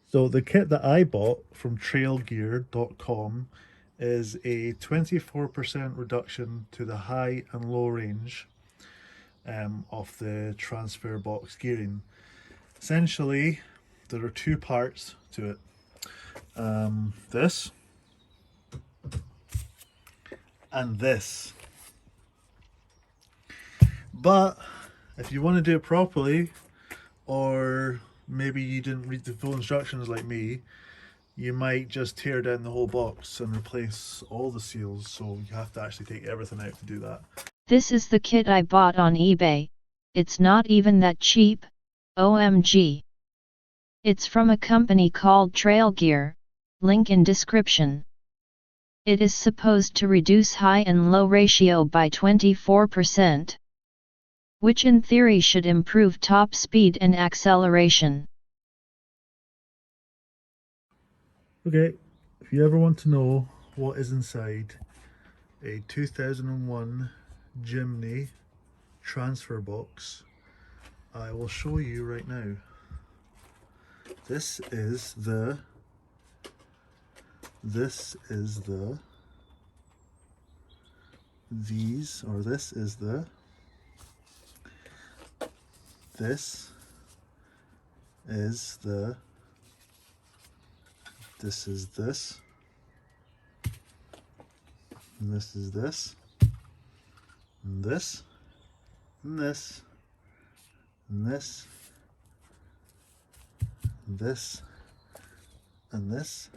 So the kit that I bought from trailgear.com is a 24% reduction to the high and low range of the transfer box gearing. Essentially, there are two parts to it. This and this. But if you want to do it properly, or maybe you didn't read the full instructions like me, you might just tear down the whole box and replace all the seals, so you have to actually take everything out to do that. This is the kit I bought on eBay. It's not even that cheap, OMG. It's from a company called Trail Gear, link in description. It is supposed to reduce high and low ratio by 24%, which in theory should improve top speed and acceleration. Okay, if you ever want to know what is inside a 2001 Jimny transfer box, I will show you right now. This is the this is the this is this is this, and this is this, and this, and this, and this, and this, and this,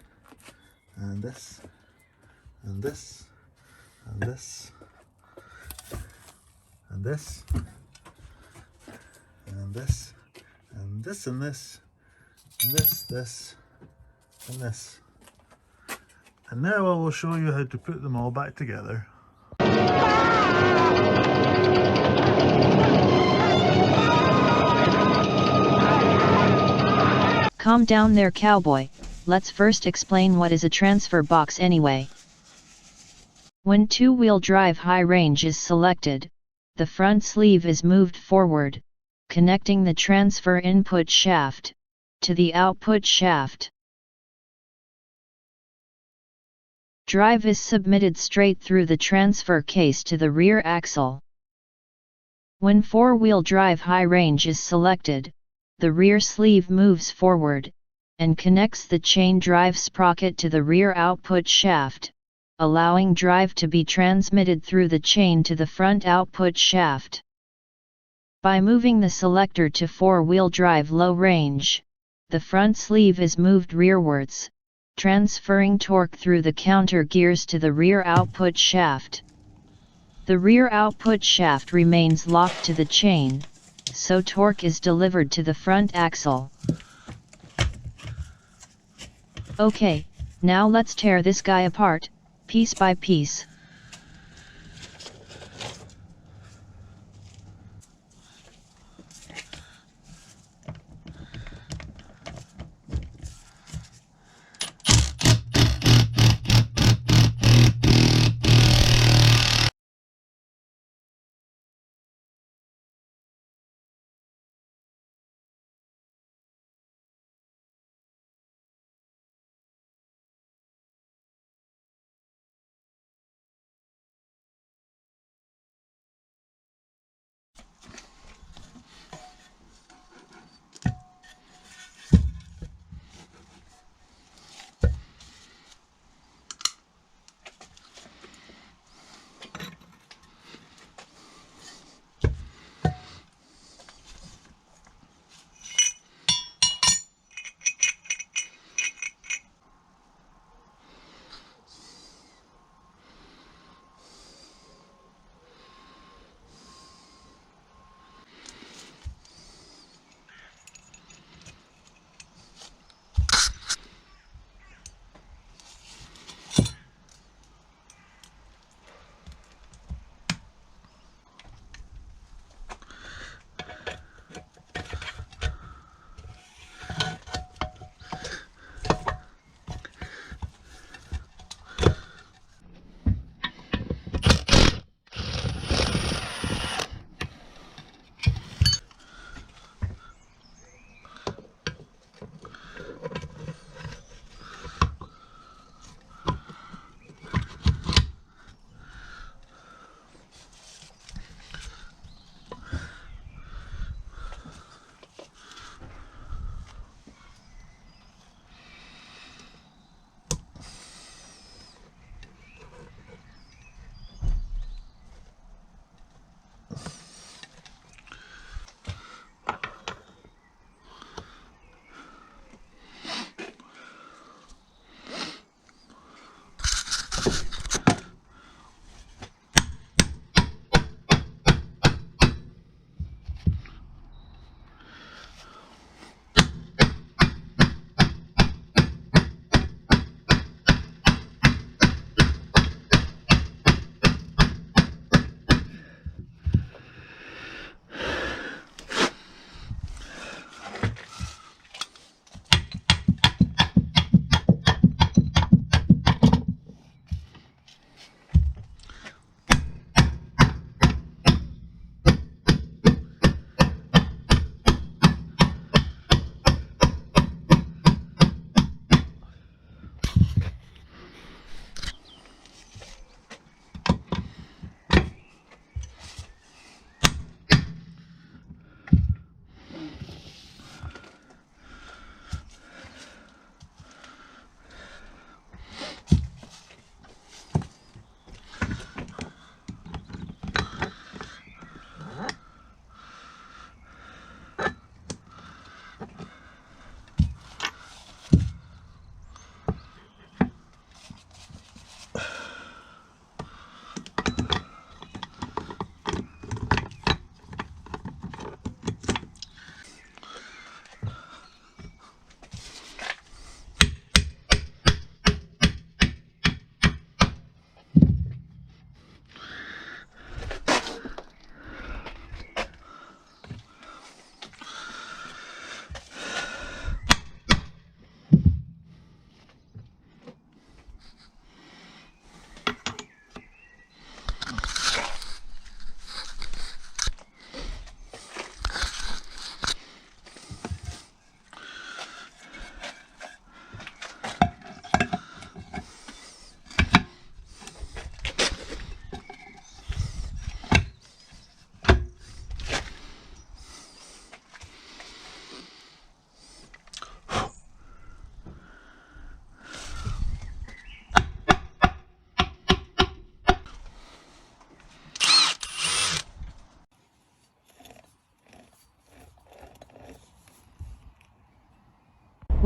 and this, and this, and this, and this, and this, and this, and this, and this, and this. And now I will show you how to put them all back together. Calm down there, cowboy. Let's first explain what is a transfer box anyway. When two-wheel drive high range is selected, the front sleeve is moved forward, connecting the transfer input shaft to the output shaft. Drive is submitted straight through the transfer case to the rear axle. When four-wheel drive high range is selected, the rear sleeve moves forward, and connects the chain drive sprocket to the rear output shaft, allowing drive to be transmitted through the chain to the front output shaft. By moving the selector to four-wheel drive low range, the front sleeve is moved rearwards, transferring torque through the counter gears to the rear output shaft. The rear output shaft remains locked to the chain, so torque is delivered to the front axle. Okay, now let's tear this guy apart, piece by piece.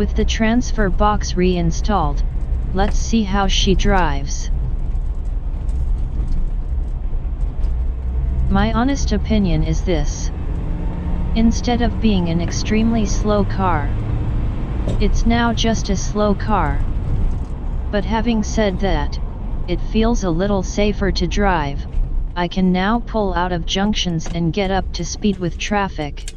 With the transfer box reinstalled, let's see how she drives. My honest opinion is this. Instead of being an extremely slow car, it's now just a slow car. But having said that, it feels a little safer to drive. I can now pull out of junctions and get up to speed with traffic.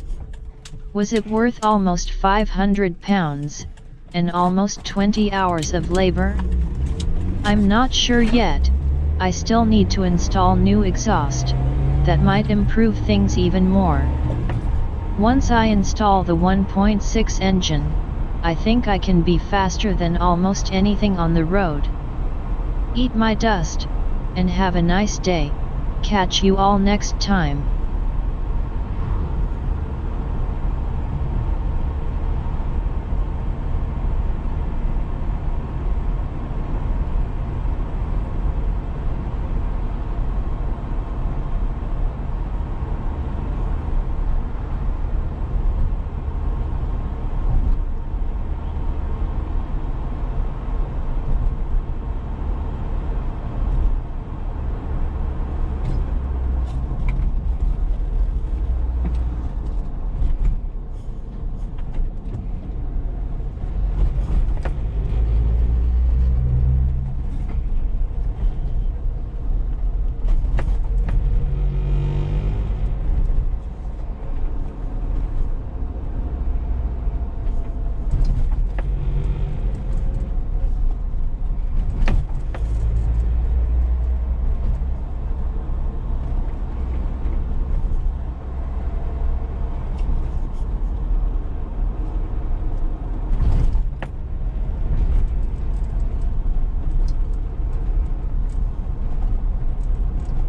Was it worth almost £500, and almost 20 hours of labor? I'm not sure yet. I still need to install new exhaust. That might improve things even more. Once I install the 1.6 engine, I think I can be faster than almost anything on the road. Eat my dust, and have a nice day. Catch you all next time.